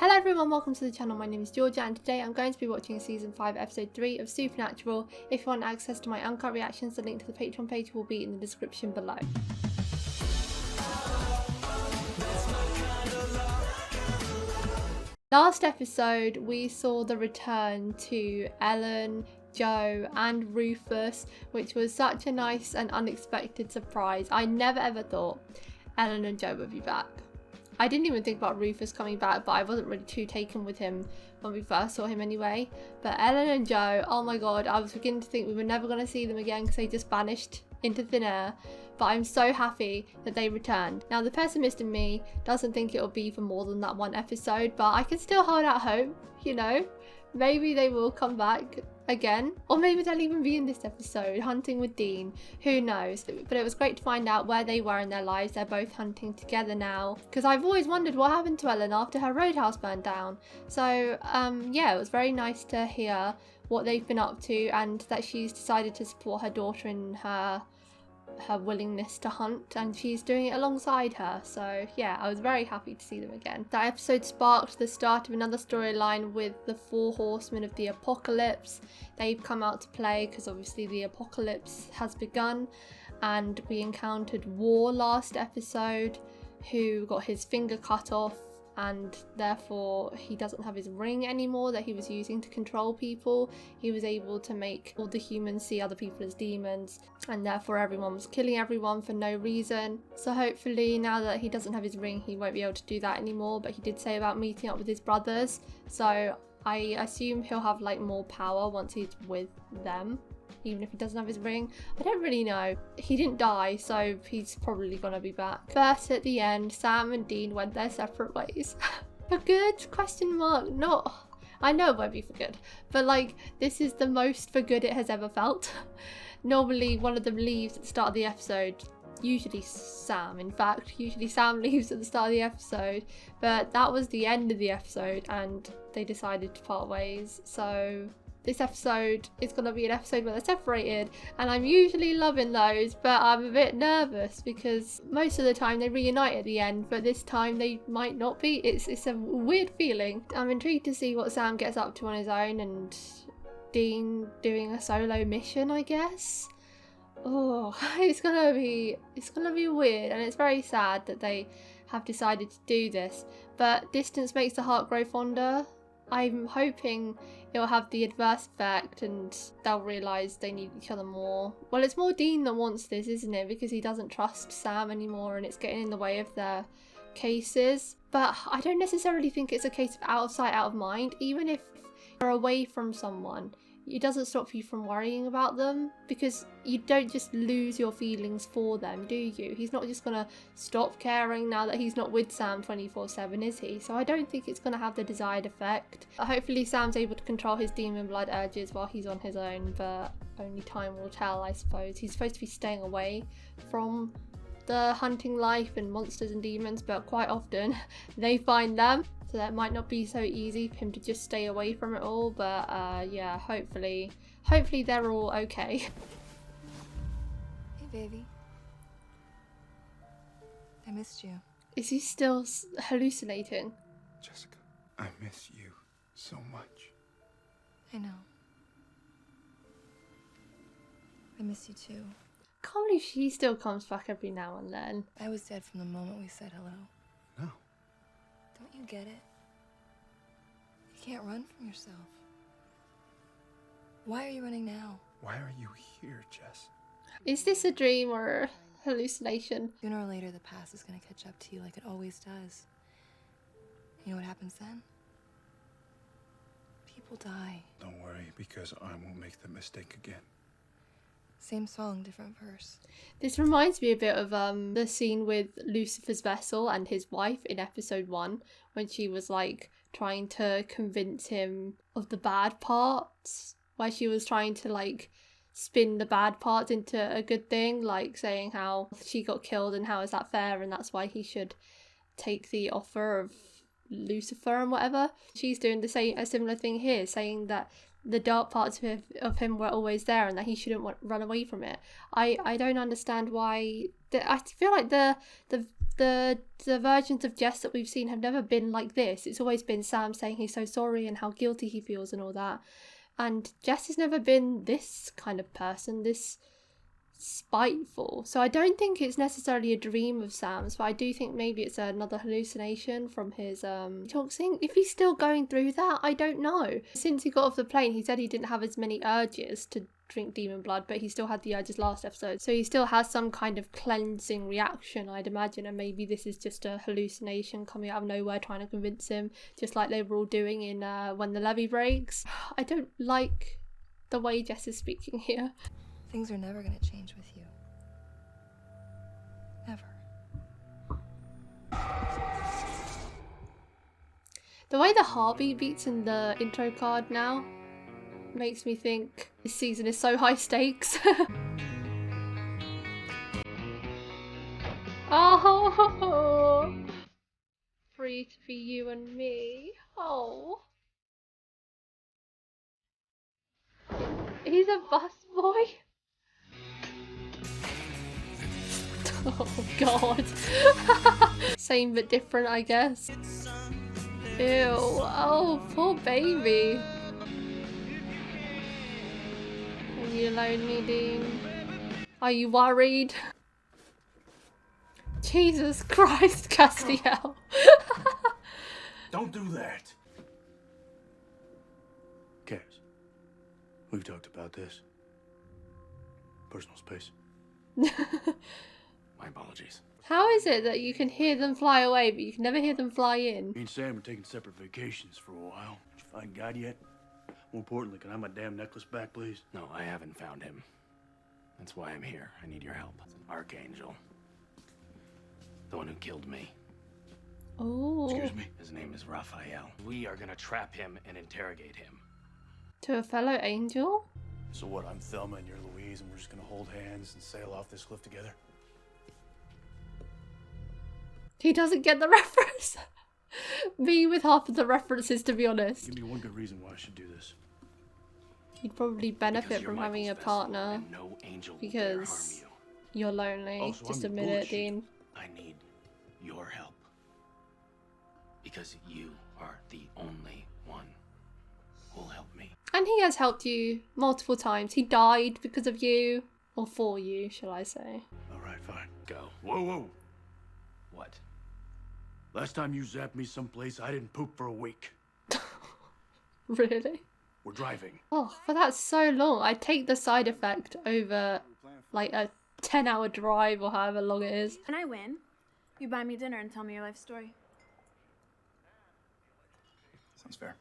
Hello everyone, welcome to the channel. My name is Georgia and today I'm going to be watching season 5 episode 3 of Supernatural. If you want access to my uncut reactions, the link to the Patreon page will be in the description below. Last episode we saw the return to Ellen, Joe and Rufus, which was such a nice and unexpected surprise. I never ever thought Ellen and Joe would be back. I didn't even think about Rufus coming back, but I wasn't really too taken with him when we first saw him anyway. But Ellen and Joe, oh my god, I was beginning to think we were never going to see them again because they just vanished into thin air. But I'm so happy that they returned. Now the pessimist in me doesn't think it'll be for more than that one episode, but I can still hold out hope, you know. Maybe they will come back again, or maybe they'll even be in this episode hunting with Dean, who knows. But it was great to find out where they were in their lives. They're both hunting together now, because I've always wondered what happened to Ellen after her roadhouse burned down. So yeah, it was very nice to hear what they've been up to and that she's decided to support her daughter in her willingness to hunt, and she's doing it alongside her. So yeah, I was very happy to see them again. That episode sparked the start of another storyline with the 4 horsemen of the apocalypse. They've come out to play because obviously the apocalypse has begun, and we encountered War last episode, who got his finger cut off and therefore he doesn't have his ring anymore that he was using to control people. He was able to make all the humans see other people as demons, and therefore everyone was killing everyone for no reason. So hopefully now that he doesn't have his ring, he won't be able to do that anymore. But he did say about meeting up with his brothers, so I assume he'll have like more power once he's with them, even if he doesn't have his ring. I don't really know. He didn't die, so he's probably gonna be back. But at the end, Sam and Dean went their separate ways. For good? Question mark. Not. I know it won't be for good, but like, this is the most for good it has ever felt. Normally one of them leaves at the start of the episode. Usually Sam, in fact. Usually Sam leaves at the start of the episode, but that was the end of the episode and they decided to part ways. So this episode is going to be an episode where they're separated, and I'm usually loving those, but I'm a bit nervous because most of the time they reunite at the end, but this time they might not be. It's a weird feeling. I'm intrigued to see what Sam gets up to on his own, and Dean doing a solo mission, I guess. Oh, it's gonna be weird, and it's very sad that they have decided to do this, but distance makes the heart grow fonder. I'm hoping it'll have the adverse effect and they'll realise they need each other more. Well, it's more Dean that wants this, isn't it? Because he doesn't trust Sam anymore and it's getting in the way of their cases. But I don't necessarily think it's a case of out of sight, out of mind. Even if you're away from someone, it doesn't stop you from worrying about them, because you don't just lose your feelings for them, do you? He's not just gonna stop caring now that he's not with Sam 24/7, is he? So I don't think it's gonna have the desired effect. Hopefully Sam's able to control his demon blood urges while he's on his own, but only time will tell, I suppose. He's supposed to be staying away from the hunting life and monsters and demons, but quite often they find them. So that might not be so easy for him to just stay away from it all, but yeah, hopefully they're all okay. Hey baby, I missed you. Is he still hallucinating? Jessica, I miss you so much. I know. I miss you too. Can't believe she still comes back every now and then. I was dead from the moment we said hello. No. Don't you get it? You can't run from yourself. Why are you running now? Why are you here, Jess? Is this a dream or a hallucination? Sooner or later, the past is going to catch up to you like it always does. You know what happens then? People die. Don't worry, because I won't make the mistake again. Same song, different verse. This reminds me a bit of the scene with Lucifer's vessel and his wife in episode 1, when she was like trying to convince him of the bad parts, where she was trying to like spin the bad parts into a good thing, like saying how she got killed and how is that fair, and that's why he should take the offer of Lucifer and whatever. She's doing a similar thing here, saying that the dark parts of him were always there and that he shouldn't run away from it. I don't understand why. I feel like the the versions of Jess that we've seen have never been like this. It's always been Sam saying he's so sorry and how guilty he feels and all that. And Jess has never been this kind of person, this spiteful. So I don't think it's necessarily a dream of Sam's, but I do think maybe it's another hallucination from his toxing. If he's still going through that, I don't know. Since he got off the plane, he said he didn't have as many urges to drink demon blood, but he still had the urges last episode, so he still has some kind of cleansing reaction, I'd imagine, and maybe this is just a hallucination coming out of nowhere trying to convince him, just like they were all doing in When the Levee Breaks. I don't like the way Jess is speaking here. Things are never gonna change with you. Never. The way the heartbeat beats in the intro card now makes me think this season is so high stakes. Oh, free to be you and me. Oh, he's a busboy. Oh god. Same but different, I guess. Ew. Oh, poor baby. Are you lonely, Dean? Are you worried? Jesus Christ, Castiel. Don't do that. Cass, we've talked about this. Personal space. My apologies. How is it that you can hear them fly away, but you can never hear them fly in? Me and Sam are taking separate vacations for a while. Did you find God yet? More importantly, can I have my damn necklace back, please? No, I haven't found him. That's why I'm here. I need your help. It's an Archangel. The one who killed me. Oh. Excuse me? His name is Raphael. We are gonna trap him and interrogate him. To a fellow angel? So what, I'm Thelma and you're Louise and we're just gonna hold hands and sail off this cliff together? He doesn't get the reference. Me with half of the references, to be honest. Give me one good reason why I should do this. You'd probably benefit Because you're from having a Michael's vessel, partner and no angel will dare harm because you. you're lonely. Oh, so Just I'm admit it, bullshit. Dean. I need your help. Because you are the only one who'll help me. And he has helped you multiple times. He died because of you. Or for you, shall I say. Alright, fine. Go. Whoa, whoa. What? Last time you zapped me someplace, I didn't poop for a week. Really? We're driving. Oh, but that's so long. I'd take the side effect over like a 10-hour drive or however long it is. When I win, you buy me dinner and tell me your life story. Sounds fair.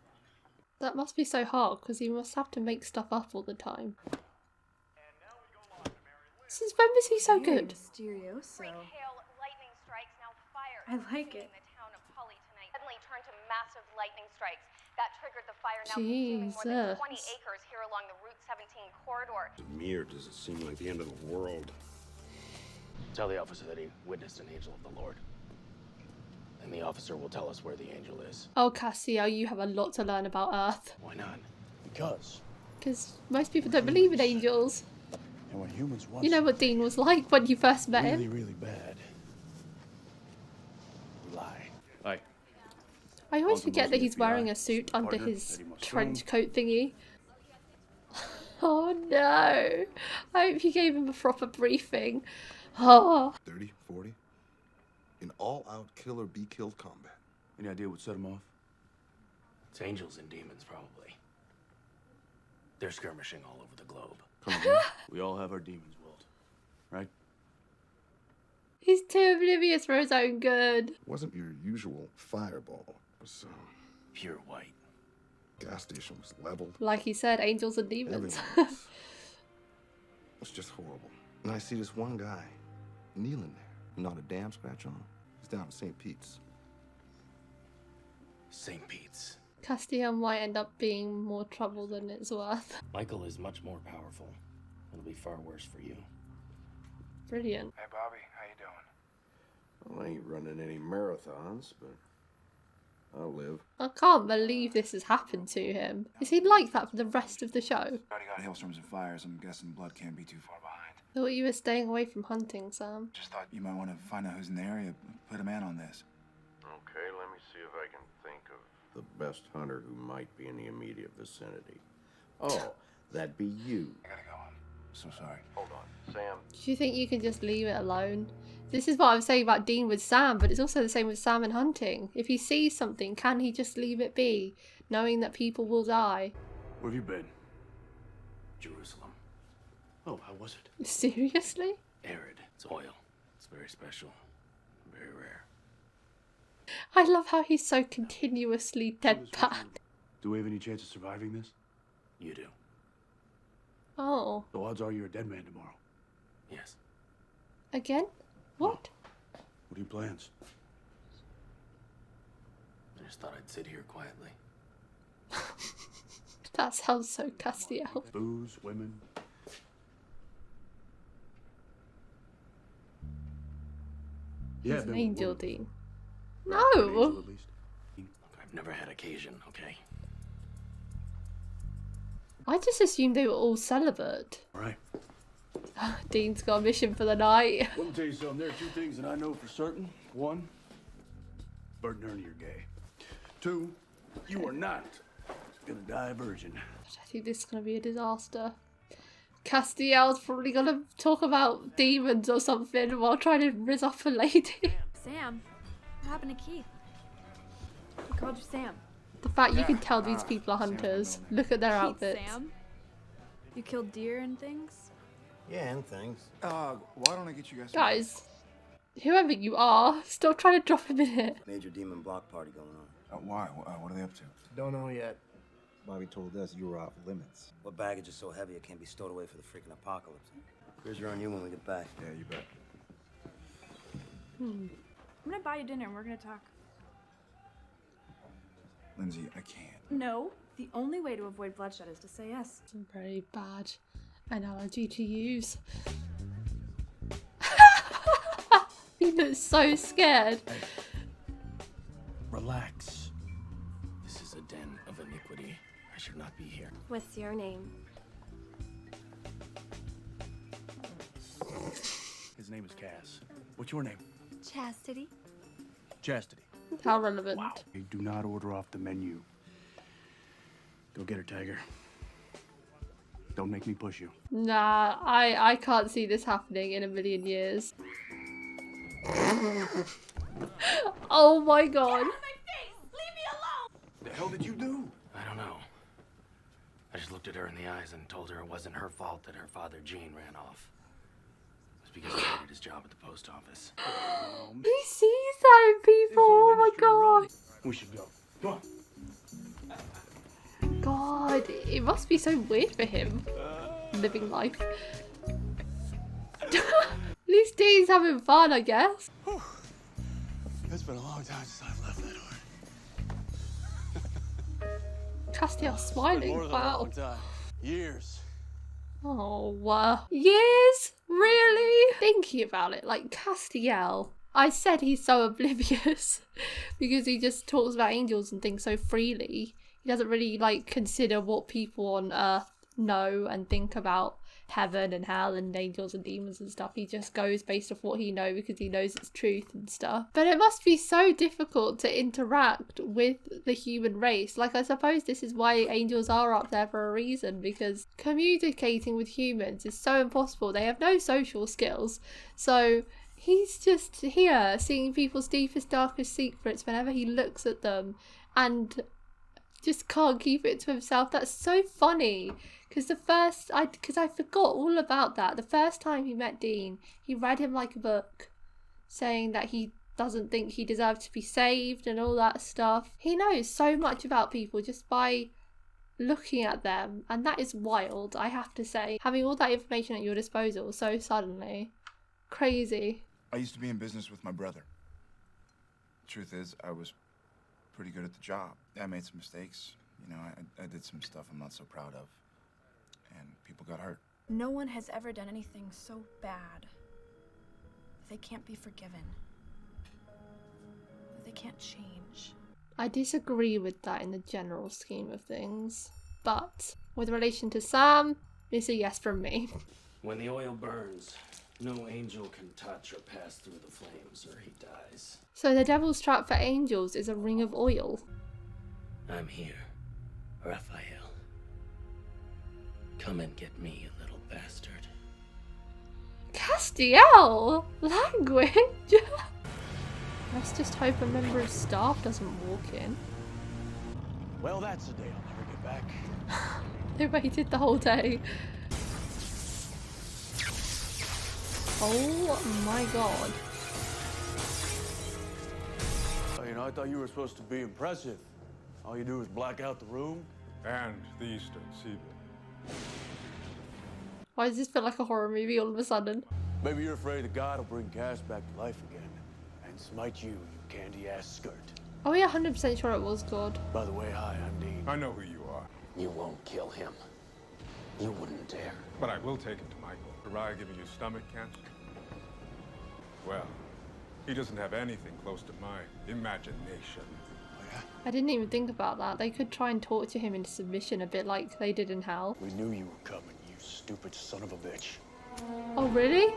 That must be so hard because you must have to make stuff up all the time. Suspense so good. Mysterioso. Hail, lightning strikes, now fire. I like it. In the town of Holly tonight suddenly turned to massive lightning strikes. That triggered the fire now consuming more than 20 Jesus. acres here along the Route 17 corridor. To me, or does it seem like the end of the world? Tell the officer that he witnessed an angel of the Lord. And the officer will tell us where the angel is. Oh, Castiel, you have a lot to learn about Earth. Why not? Because. Because most people don't believe in angels. And when humans want You know what Dean was like when you first met really, him. really bad, we lie. Hi. I always Welcome forget to that the he's FBI. wearing a suit under Partner, his Eddie Mustang. trench coat thingy. Oh no. I hope you gave him a proper briefing. Oh. 30, 40? In all-out kill-or-be-killed combat. Any idea what set him off? It's angels and demons, probably. They're skirmishing all over the globe. Come on, we all have our demons, Walt. Right? He's too oblivious for his own good. It wasn't your usual fireball. It was, Pure white. gas station was leveled. Like he said, angels and demons. Everything was just horrible. And I see this one guy kneeling there. Not a damn scratch on him. He's down at St. Pete's. St. Pete's. Castiel might end up being more trouble than it's worth. Michael is much more powerful. It'll be far worse for you. Brilliant. Hey, Bobby, how you doing? Well, I ain't running any marathons, but I'll live. I can't believe this has happened to him. Is he like that for the rest of the show? Already got hailstorms and fires. I'm guessing blood can't be too far behind. Thought you were staying away from hunting, Sam. Just thought you might want to find out who's in the area, put a man on this. Okay, let me see if I can think of the best hunter who might be in the immediate vicinity. Oh, that'd be you. I gotta go. I'm so sorry. Hold on, Sam. Do you think you can just leave it alone? This is what I was saying about Dean with Sam, but it's also the same with Sam and hunting. If he sees something, can he just leave it be, knowing that people will die? Where have you been? Jerusalem. Oh, how was it? Seriously? Arid. It's oil. It's very special. Very rare. I love how he's so continuously deadpan. Do we have any chance of surviving this? You do. Oh. The odds are you're a dead man tomorrow. Yes. Again? What? What are your plans? I just thought I'd sit here quietly. That sounds so Castiel. Booze, women. Yeah, He's an been angel, with women. Dean. An No! angel, at least. Look, I've never had occasion, okay? I just assumed they were all celibate. All right. Dean's got a mission for the night. Let me tell you something. There are two things that I know for certain. One, Bert and Ernie are gay. Two, you are not gonna die a virgin. I think this is going to be a disaster. Castiel's probably going to talk about demons or something while trying to rizz off a lady. Sam, what happened to Keith? He called you Sam. The fact you can tell these people are hunters. Look at their Keith, outfits. Sam? You killed deer and things? Yeah, and things. Why don't I get you guys... Guys, whoever you are, still trying to drop him in it. Major demon block party going on. Why? What are they up to? Don't know yet. Bobby told us you were off limits. What baggage is so heavy it can't be stowed away for the freaking apocalypse? Here's your on you when we get back. Yeah, you bet. I'm gonna buy you dinner and we're gonna talk. Lindsay, I can't. No, the only way to avoid bloodshed is to say yes. It's a very bad analogy to use. He looks so scared. Relax. This is a den of iniquity. I should not be here. What's your name? His name is Cass. What's your name? Chastity. Chastity. How relevant. Wow. You do not order off the menu. Go get her, Tiger. Don't make me push you. Nah, I can't see this happening in a million years. Oh my god. What the hell did you do? I don't know. I just looked at her in the eyes and told her it wasn't her fault that her father, Gene, ran off. It was because he hated his job at the post office. He sees that in people. Oh my god. We should go. Come on. God, it must be so weird for him living life. At least Dean's having fun, I guess. It's been a long time since I've left that heart. Castiel smiling. Wow. Time. Years. Oh, wow. Years? Really? Thinking about it, like Castiel. I said he's so oblivious because he just talks about angels and things so freely. He doesn't really like consider what people on Earth know and think about heaven and hell and angels and demons and stuff. He just goes based off what he knows because he knows it's truth and stuff. But it must be so difficult to interact with the human race. Like, I suppose this is why angels are up there for a reason, because communicating with humans is so impossible. They have no social skills. So he's just here seeing people's deepest, darkest secrets whenever he looks at them and just can't keep it to himself. That's so funny. Because I forgot all about that. The first time he met Dean, he read him like a book, saying that he doesn't think he deserves to be saved and all that stuff. He knows so much about people just by looking at them, and that is wild, I have to say. Having all that information at your disposal so suddenly. Crazy. I used to be in business with my brother. Truth is, I was pretty good at the job. I made some mistakes. You know, I did some stuff I'm not so proud of. And people got hurt. No one has ever done anything so bad. They can't be forgiven. They can't change. I disagree with that in the general scheme of things. But with relation to Sam, it's a yes from me. When the oil burns, no angel can touch or pass through the flames or he dies. So the devil's trap for angels is a ring of oil. I'm here, Raphael. Come and get me, you little bastard. Castiel! Language! Let's just hope a member of staff doesn't walk in. Well, that's a day I'll never get back. They waited the whole day. Oh my god. Oh, you know, I thought you were supposed to be impressive. All you do is black out the room. And the Eastern Seaboard. Why does this feel like a horror movie all of a sudden? Maybe you're afraid that God will bring Cass back to life again and smite you, you candy-ass skirt. Are we 100% sure it was God? By the way, hi, I'm Dean. I know who you are. You won't kill him. You wouldn't dare. But I will take him to Michael. Pariah giving you stomach cancer? Well, he doesn't have anything close to my imagination. I didn't even think about that. They could try and torture him into submission a bit like they did in Hell. We knew you were coming, you stupid son of a bitch. Oh, really?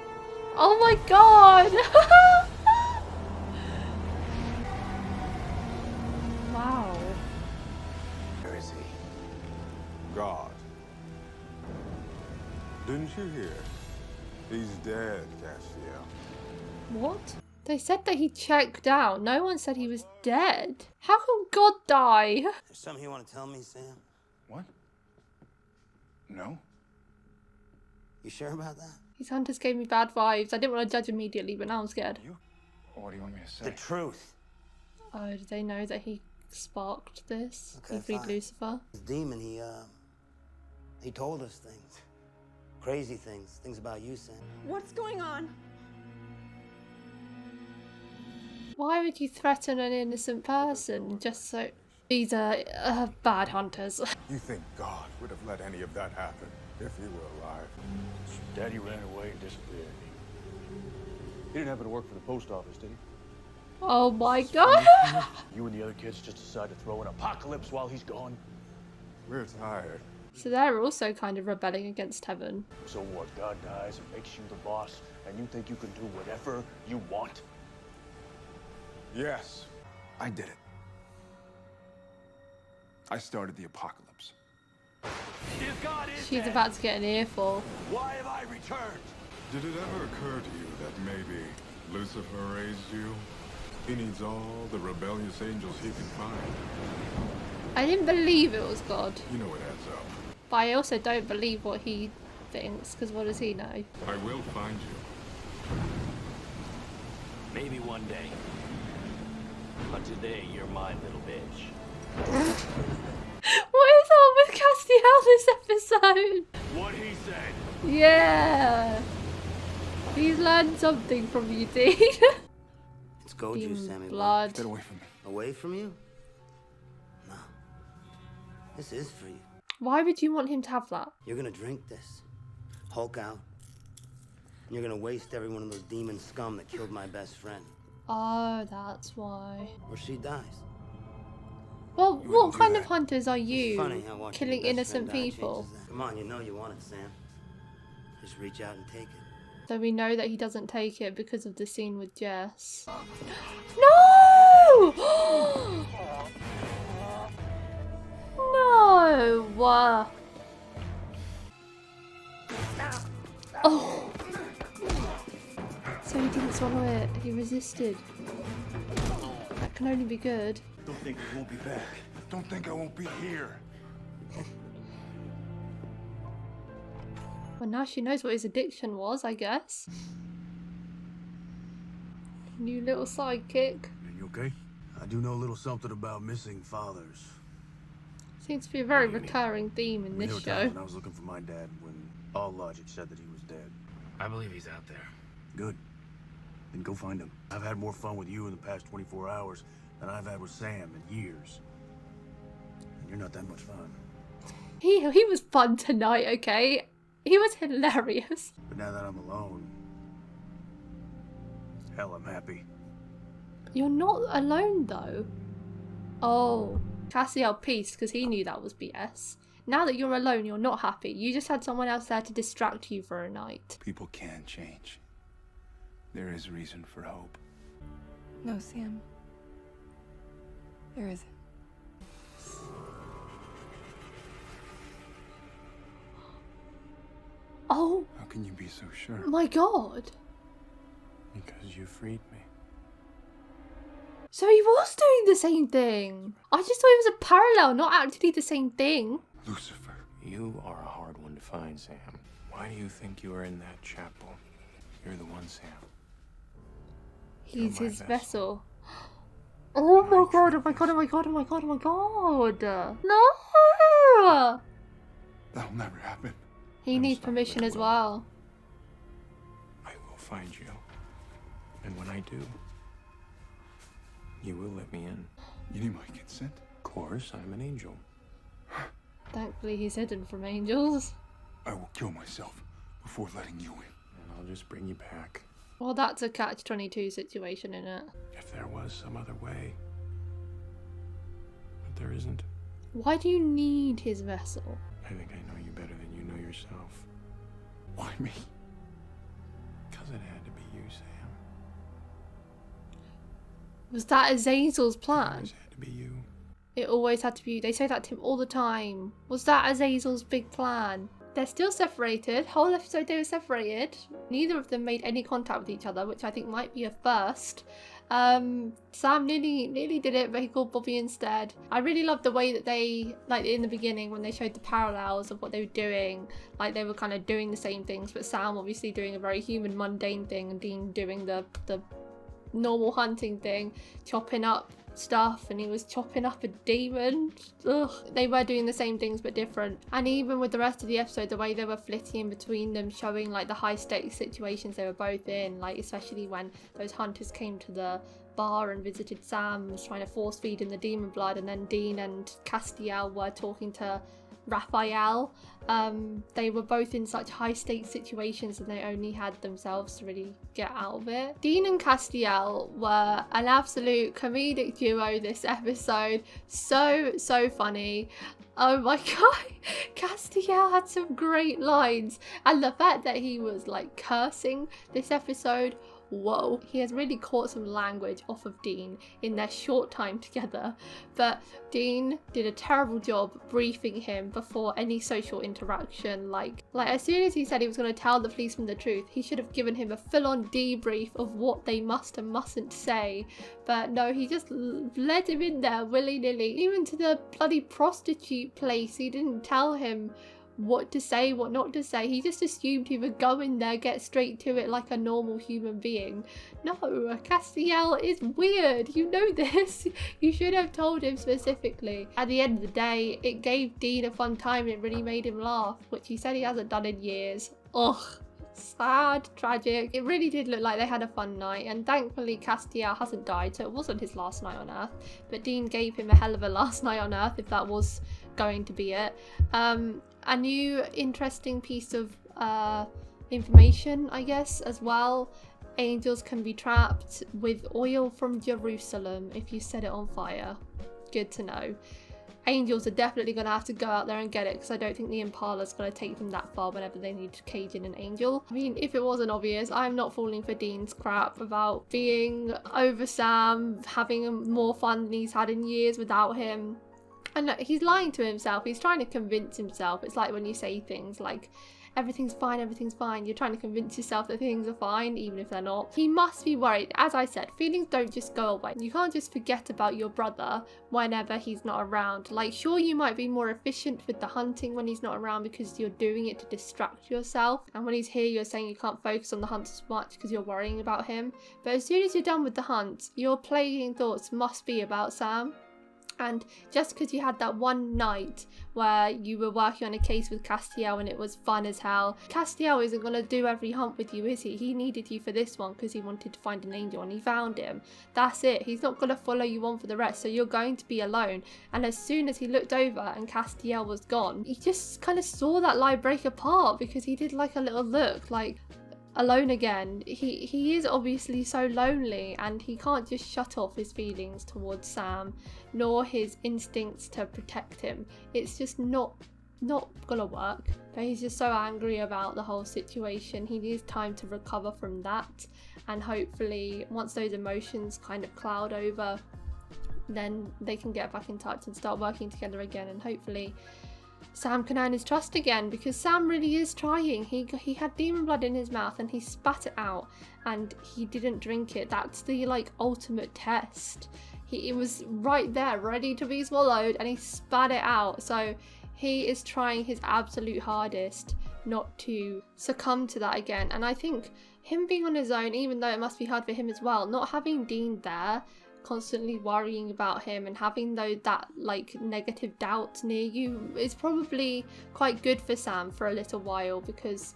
Oh my god! Wow. Where is he? God. Didn't you hear? He's dead, Castiel. What? They said that he checked out. No one said he was dead. How can God die? There's something you want to tell me, Sam? What? No? You sure about that? These hunters gave me bad vibes. I didn't want to judge immediately, but now I'm scared. What do you want me to say? The truth. Oh, did they know that he sparked this? Okay, He freed fine. Lucifer? This demon, he told us things. Crazy things. Things about you, Sam. What's going on? Why would you threaten an innocent person just so... These are bad hunters. You think God would have let any of that happen if he were alive? Daddy ran away and disappeared. He didn't happen to work for the post office, did he? Oh my god! You and the other kids just decide to throw an apocalypse while he's gone? We're tired. So they're also kind of rebelling against heaven. So what, God dies and makes you the boss, and you think you can do whatever you want? Yes, I did it. I started the apocalypse. If God is She's dead, about to get an earful. why have I returned? Did it ever occur to you that maybe Lucifer raised you? He needs all the rebellious angels he can find. I didn't believe it was God. You know it adds up. But I also don't believe what he thinks, because what does he know? I will find you. Maybe one day. But today, you're my little bitch. What is up with Castiel this episode? What he said. Yeah. He's learned something from you, Dean. It's gold juice, Demon Sammy. blood. Get away from me. Away from you? No. This is for you. Why would you want him to have that? You're gonna drink this, Hulk out, and you're gonna waste every one of those demon scum that killed my best friend. Oh, that's why. Or she dies. Well, You what wouldn't do kind that. of hunters are you Funny how watching killing your best innocent friend die people? changes that. Come on, you know you want it, Sam. Just reach out and take it. So we know that he doesn't take it because of the scene with Jess. No! No! Oh! So he didn't swallow it. He resisted. That can only be good. Don't think we won't be back. Don't think I won't be here. Well, now she knows what his addiction was, I guess. New little sidekick. Are you okay? I do know a little something about missing fathers. Seems to be a very recurring theme in There this were show. times when I was looking for my dad when all logic said that he was dead. I believe he's out there. Good. Then go find him. I've had more fun with you in the past 24 hours than I've had with Sam in years. And you're not that much fun. He was fun tonight, okay? He was hilarious. But now that I'm alone, hell, I'm happy. You're not alone though. Oh, Castiel pieced because he knew that was BS. Now that you're alone, you're not happy. You just had someone else there to distract you for a night. People can change. There is reason for hope. No, Sam. There isn't. Oh. How can you be so sure? My God. Because you freed me. So he was doing the same thing. I just thought it was a parallel, not actually the same thing. Lucifer. You are a hard one to find, Sam. Why do you think you were in that chapel? You're the one, Sam. He's his vessel. Oh my God, oh my God, oh my God, oh my God, oh my God. No! That'll never happen. He needs permission as well. I will find you. And when I do, you will let me in. You need my consent? Of course, I'm an angel. Thankfully, he's hidden from angels. I will kill myself before letting you in. And I'll just bring you back. Well, that's a catch-22 situation, isn't it? If there was some other way. But there isn't. Why do you need his vessel? I think I know you better than you know yourself. Why me? Because it had to be you, Sam. Was that Azazel's It plan? always had to be you. It always had to be you. They say that to him all the time. Was that Azazel's big plan? They're still separated. Whole episode they were separated. Neither of them made any contact with each other, which I think might be a first. Sam nearly did it, but he called Bobby instead. I really loved the way that they, like in the beginning when they showed the parallels of what they were doing, like they were kind of doing the same things, but Sam obviously doing a very human, mundane thing, and Dean doing the normal hunting thing, chopping up stuff, and he was chopping up a demon. Ugh. They were doing the same things but different. And even with the rest of the episode, the way they were flitting between them, showing like the high stakes situations they were both in, like especially when those hunters came to the bar and visited Sam, was trying to force feed him the demon blood, and then Dean and Castiel were talking to Raphael. They were both in such high stakes situations and they only had themselves to really get out of it. Dean and Castiel were an absolute comedic duo this episode. So funny. Oh my God, Castiel had some great lines, and the fact that he was like cursing this episode, whoa. He has really caught some language off of Dean in their short time together, but Dean did a terrible job briefing him before any social interaction. Like as soon as he said he was going to tell the policeman the truth, he should have given him a full-on debrief of what they must and mustn't say. But no, he just led him in there willy-nilly. Even to the bloody prostitute place, he didn't tell him what to say, what not to say. He just assumed he would go in there, get straight to it like a normal human being. No, Castiel is weird. You know this. You should have told him specifically. At the end of the day, it gave Dean a fun time. It really made him laugh, which he said he hasn't done in years. Ugh. Sad, tragic. It really did look like they had a fun night, and thankfully Castiel hasn't died, so it wasn't his last night on Earth. But Dean gave him a hell of a last night on Earth, if that was going to be it. A new interesting piece of information, I guess, as well. Angels can be trapped with oil from Jerusalem if you set it on fire. Good to know. Angels are definitely going to have to go out there and get it, because I don't think the Impala's going to take them that far whenever they need to cage in an angel. I mean, if it wasn't obvious, I'm not falling for Dean's crap about being over Sam, having more fun than he's had in years without him. And look, he's lying to himself. He's trying to convince himself. It's like when you say things like, everything's fine, everything's fine. You're trying to convince yourself that things are fine, even if they're not. He must be worried. As I said, feelings don't just go away. You can't just forget about your brother whenever he's not around. Like, sure, you might be more efficient with the hunting when he's not around because you're doing it to distract yourself. And when he's here, you're saying you can't focus on the hunt as much because you're worrying about him. But as soon as you're done with the hunt, your plaguing thoughts must be about Sam. And just because you had that one night where you were working on a case with Castiel and it was fun as hell, Castiel isn't going to do every hunt with you, is he? He needed you for this one because he wanted to find an angel and he found him. That's it. He's not going to follow you on for the rest, so you're going to be alone. And as soon as he looked over and Castiel was gone, he just kind of saw that lie break apart, because he did like a little look like, alone again. He is obviously so lonely, and he can't just shut off his feelings towards Sam, nor his instincts to protect him. It's just not not gonna work. But he's just so angry about the whole situation. He needs time to recover from that, and hopefully once those emotions kind of cloud over, then they can get back in touch and start working together again, and hopefully Sam can earn his trust again, because Sam really is trying. He had demon blood in his mouth and he spat it out and he didn't drink it. That's the like ultimate test. It was right there ready to be swallowed and he spat it out. So he is trying his absolute hardest not to succumb to that again. And I think him being on his own, even though it must be hard for him as well, not having Dean there constantly worrying about him and having that like negative doubts near you is probably quite good for Sam for a little while, because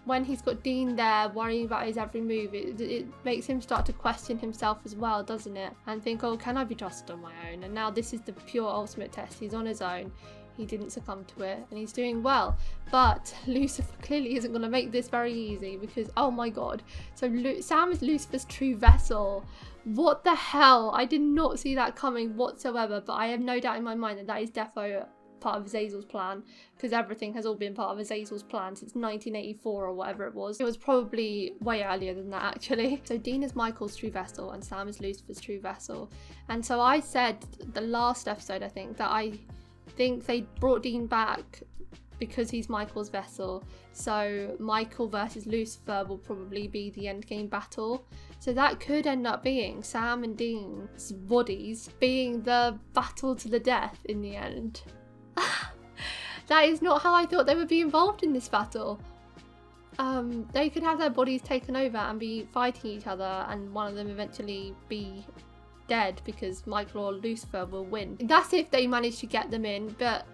when he's got Dean there worrying about his every move, it makes him start to question himself as well, doesn't it? And think, oh, can I be trusted on my own? And now this is the pure ultimate test. He's on his own. He didn't succumb to it and he's doing well. But Lucifer clearly isn't going to make this very easy, because oh my god. So Sam is Lucifer's true vessel. What the hell? I did not see that coming whatsoever, but I have no doubt in my mind that that is defo part of Azazel's plan, because everything has all been part of Azazel's plan since 1984 or whatever it was. It was probably way earlier than that actually. So Dean is Michael's true vessel and Sam is Lucifer's true vessel. And so I said the last episode, I think, that I think they brought Dean back because he's Michael's vessel. So Michael versus Lucifer will probably be the endgame battle. So that could end up being Sam and Dean's bodies being the battle to the death in the end. That is not how I thought they would be involved in this battle. They could have their bodies taken over and be fighting each other, and one of them eventually be dead because Michael or Lucifer will win. That's if they manage to get them in, but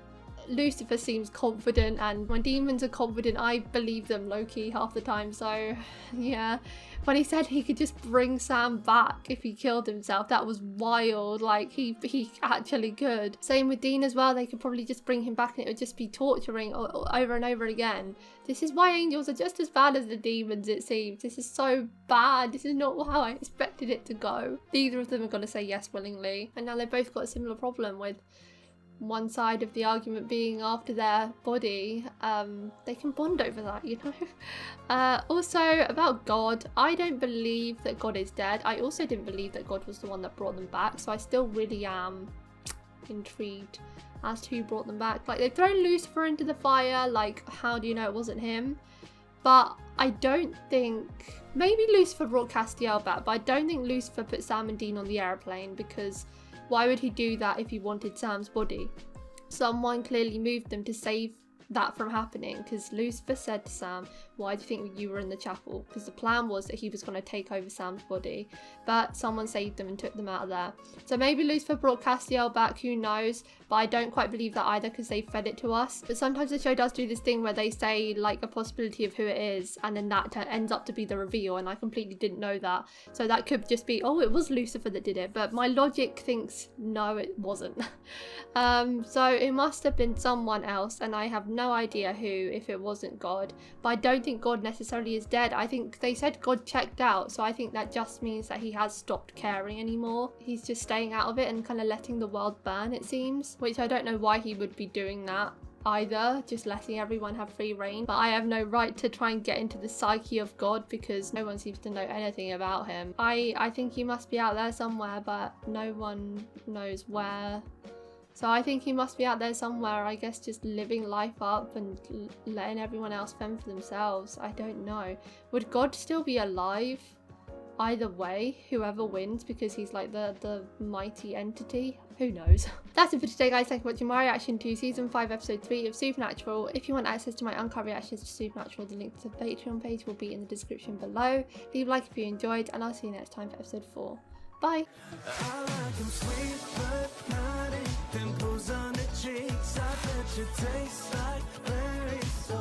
Lucifer seems confident, and when demons are confident I believe them low-key half the time. So yeah, when he said he could just bring Sam back if he killed himself, that was wild. Like he actually could. Same with Dean as well. They could probably just bring him back and it would just be torturing over and over again. This is why angels are just as bad as the demons, it seems. This is so bad. This is not how I expected it to go. Neither of them are going to say yes willingly, and now they've both got a similar problem with one side of the argument being after their body. They can bond over that, you know. Also about God, I don't believe that God is dead. I also didn't believe that God was the one that brought them back, so I still really am intrigued as to who brought them back. Like, they've thrown Lucifer into the fire, like how do you know it wasn't him? But I don't think, maybe Lucifer brought Castiel back, but I don't think Lucifer put Sam and Dean on the airplane, because why would he do that if he wanted Sam's body? Someone clearly moved them to save that from happening, because Lucifer said to Sam, why do you think you were in the chapel? Because the plan was that he was going to take over Sam's body, but someone saved them and took them out of there. So maybe Lucifer brought Castiel back, who knows, but I don't quite believe that either, because they fed it to us. But sometimes the show does do this thing where they say like a possibility of who it is, and then that ends up to be the reveal, and I completely didn't know that. So that could just be, oh, it was Lucifer that did it, but my logic thinks no, it wasn't. So it must have been someone else, and I have no idea who if it wasn't God. But I don't think God necessarily is dead. I think they said God checked out, so I think that just means that he has stopped caring anymore. He's just staying out of it and kind of letting the world burn, it seems, which I don't know why he would be doing that either, just letting everyone have free reign. But I have no right to try and get into the psyche of God, because no one seems to know anything about him. I think he must be out there somewhere, but no one knows where. So I think he must be out there somewhere, I guess, just living life up and letting everyone else fend for themselves. I don't know. Would God still be alive? Either way, whoever wins, because he's like the mighty entity. Who knows? That's it for today, guys. Thank you for watching my reaction to Season 5, Episode 3 of Supernatural. If you want access to my uncut reactions to Supernatural, the link to the Patreon page will be in the description below. Leave a like if you enjoyed, and I'll see you next time for Episode 4. Bye! I like them sweet but naughty, dimples on the cheeks, I bet you taste like berries.